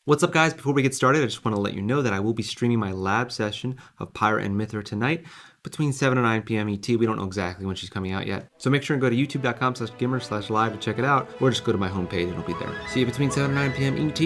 What's up, guys? Before we get started, I just want to let you know that I will be streaming my lab session of Pyra and Mythra tonight between 7 and 9 p.m. ET. We don't know exactly when she's coming out yet. So make sure and go to youtube.com/gimmer/live to check it out, or just go to my homepage, it'll be there. See you between 7 and 9 p.m. ET.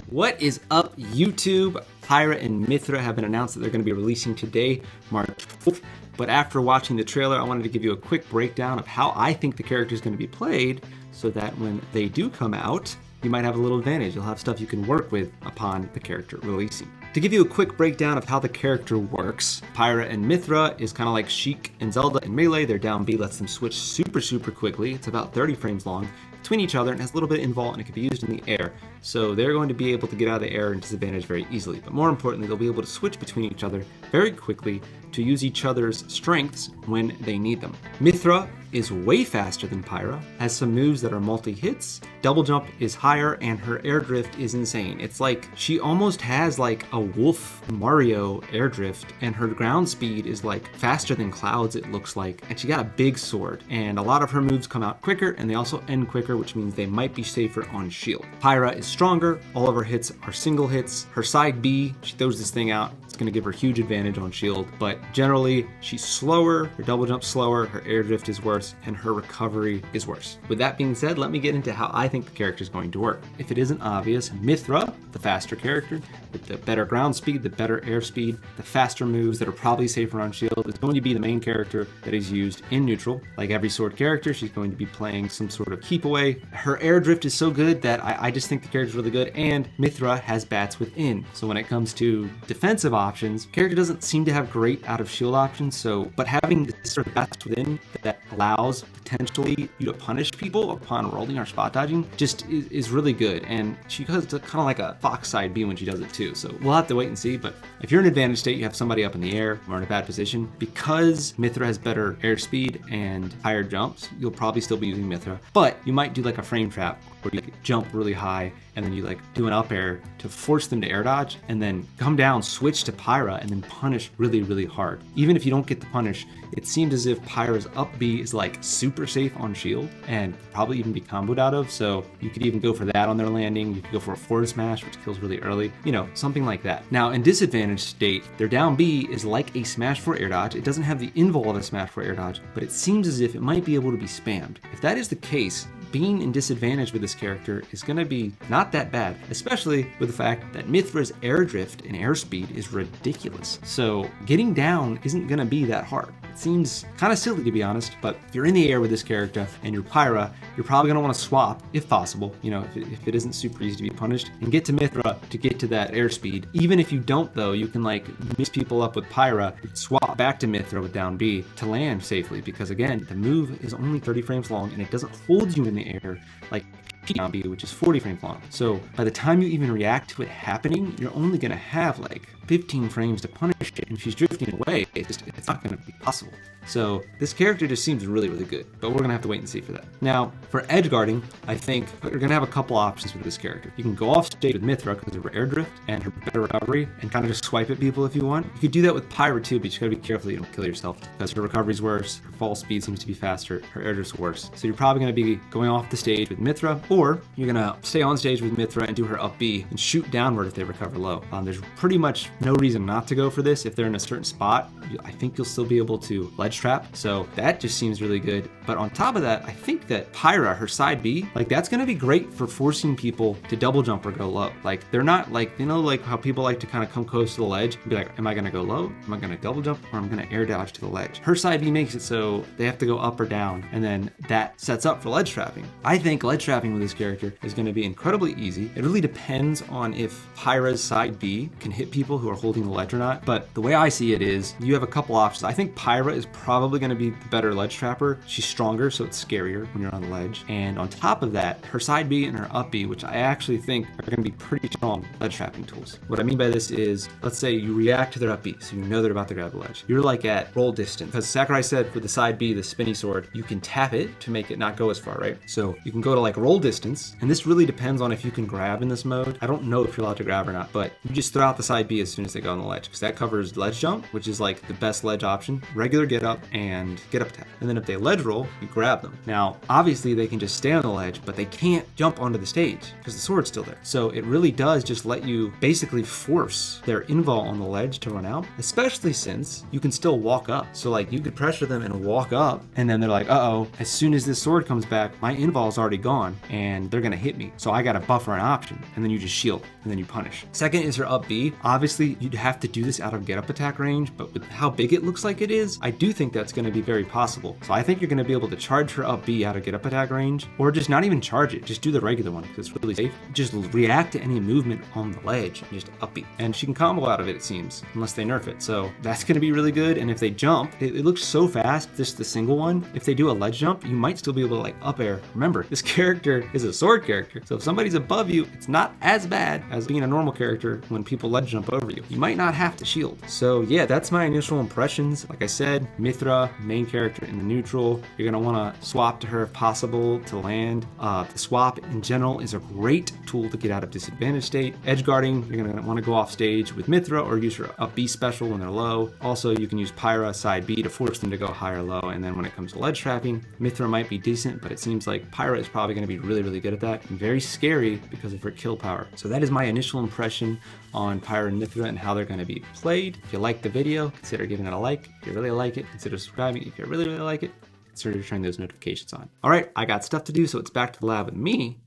What is up, YouTube? Pyra and Mythra have been announced that they're going to be releasing today, March 4th. But after watching the trailer, I wanted to give you a quick breakdown of how I think the character is going to be played, so that when they do come out, you might have a little advantage. You'll have stuff you can work with upon the character releasing. To give you a quick breakdown of how the character works, Pyra and Mythra is kind of like Sheik and Zelda in Melee. Their down B lets them switch super quickly. It's about 30 frames long between each other and has a little bit of invult, and it can be used in the air. So they're going to be able to get out of the air and disadvantage very easily. But more importantly, they'll be able to switch between each other very quickly to use each other's strengths when they need them. Mythra is way faster than Pyra, has some moves that are multi-hits, double jump is higher, and her air drift is insane. It's like she almost has like a Wolf Mario air drift, and her ground speed is like faster than Cloud's, it looks like, and she got a big sword, and a lot of her moves come out quicker and they also end quicker, which means they might be safer on shield. Pyra is stronger, all of her hits are single hits. Her side B, she throws this thing out, it's going to give her huge advantage on shield, but generally she's slower, her double jump's slower, her air drift is worse, and her recovery is worse. With that being said, let me get into how I think the character is going to work. If it isn't obvious, Mythra, the faster character, with the better ground speed, the better air speed, the faster moves that are probably safer on shield, is going to be the main character that is used in neutral. Like every sword character, she's going to be playing some sort of keep away. Her air drift is so good that I just think the character is really good, and Mythra has bats within. So when it comes to defensive options, the character doesn't seem to have great out of shield options, but having this sort of bats within that allows potentially you to punish people upon rolling or spot dodging just is really good. And she does kind of like a fox side B when she does it too. So we'll have to wait and see. But if you're in advantage state, you have somebody up in the air or in a bad position, because Mythra has better air speed and higher jumps, you'll probably still be using Mythra. But you might do like a frame trap where you jump really high and then you like do an up air to force them to air dodge, and then come down, switch to Pyra, and then punish really hard. Even if you don't get the punish, it seems as if Pyra's up B is like super safe on shield and probably even be comboed out of. So you could even go for that on their landing. You could go for a forward smash, which kills really early, something like that. Now in disadvantage state, their down B is like a smash for air dodge. It doesn't have the invul of a smash for air dodge, but it seems as if it might be able to be spammed. If that is the case, being in disadvantage with this character is going to be not that bad, especially with the fact that Mythra's air drift and airspeed is ridiculous. So getting down isn't going to be that hard. It seems kind of silly, to be honest, but if you're in the air with this character and you're Pyra, you're probably going to want to swap, if possible, if it isn't super easy to be punished, and get to Mythra to get to that airspeed. Even if you don't, though, you can like mix people up with Pyra, swap back to Mythra with down B to land safely, because again, the move is only 30 frames long and it doesn't hold you in the air like down B, which is 40 frames long. So by the time you even react to it happening, you're only going to have like 15 frames to punish it, and if she's drifting away, it's not going to be possible. So this character just seems really good, but we're going to have to wait and see for that. Now, for edge guarding, I think we're going to have a couple options with this character. You can go off stage with Mythra because of her air drift and her better recovery, and kind of just swipe at people if you want. You could do that with Pyra too, but you got to be careful you don't kill yourself, because her recovery's worse, her fall speed seems to be faster, her air drift's worse. So you're probably going to be going off the stage with Mythra, or you're going to stay on stage with Mythra and do her up B and shoot downward if they recover low. There's pretty much no reason not to go for this. If they're in a certain spot, I think you'll still be able to ledge trap. So that just seems really good. But on top of that, I think that Pyra, her side B, like that's going to be great for forcing people to double jump or go low. Like they're not like, like how people like to kind of come close to the ledge and be like, am I going to go low? Am I going to double jump? Or am I going to air dodge to the ledge? Her side B makes it so they have to go up or down, and then that sets up for ledge trapping. I think ledge trapping with this character is going to be incredibly easy. It really depends on if Pyra's side B can hit people who are holding the ledge or not. But the way I see it is you have a couple options. I think Pyra is probably going to be the better ledge trapper. She's stronger, so it's scarier when you're on the ledge. And on top of that, her side B and her up B, which I actually think are going to be pretty strong ledge trapping tools. What I mean by this is, let's say you react to their up B, so you know they're about to grab the ledge. You're like at roll distance, because Sakurai said with the side B, the spinny sword, you can tap it to make it not go as far, right? So you can go to like roll distance distance, and this really depends on if you can grab in this mode. I don't know if you're allowed to grab or not, but you just throw out the side B as soon as they go on the ledge, because that covers ledge jump, which is like the best ledge option, regular get up, and get up attack. And then if they ledge roll, you grab them. Now, obviously they can just stay on the ledge, but they can't jump onto the stage because the sword's still there. So it really does just let you basically force their invul on the ledge to run out, especially since you can still walk up. So like you could pressure them and walk up, and then they're like, uh-oh, as soon as this sword comes back, my invul's already gone and they're gonna hit me. So I gotta buffer an option, and then you just shield and then you punish. Second is her up B. Obviously you'd have to do this out of get up attack range, but with how big it looks like it is, I do think that's gonna be very possible. So I think you're gonna be able to charge her up B out of get up attack range, or just not even charge it, just do the regular one because it's really safe. Just react to any movement on the ledge and just up B. And she can combo out of it seems, unless they nerf it. So that's gonna be really good. And if they jump, it looks so fast, just the single one. If they do a ledge jump, you might still be able to like up air. Remember, this character is a sword character. So if somebody's above you, it's not as bad as being a normal character when people ledge jump over you. You might not have to shield. So yeah, that's my initial impressions. Like I said, Mythra, main character in the neutral. You're gonna wanna swap to her if possible to land. The swap in general is a great tool to get out of disadvantage state. Edge guarding, you're gonna wanna go off stage with Mythra or use her up B special when they're low. Also, you can use Pyra side B to force them to go high or low. And then when it comes to ledge trapping, Mythra might be decent, but it seems like Pyra is probably gonna be really, really good at that. And very scary because of her kill power. So that is my initial impression on Pyra and Mythra and how they're going to be played. If you like the video, consider giving it a like. If you really like it, consider subscribing. If you really, really like it, consider turning those notifications on. All right, I got stuff to do, so it's back to the lab with me.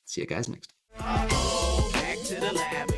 See you guys next time. Back to the lab.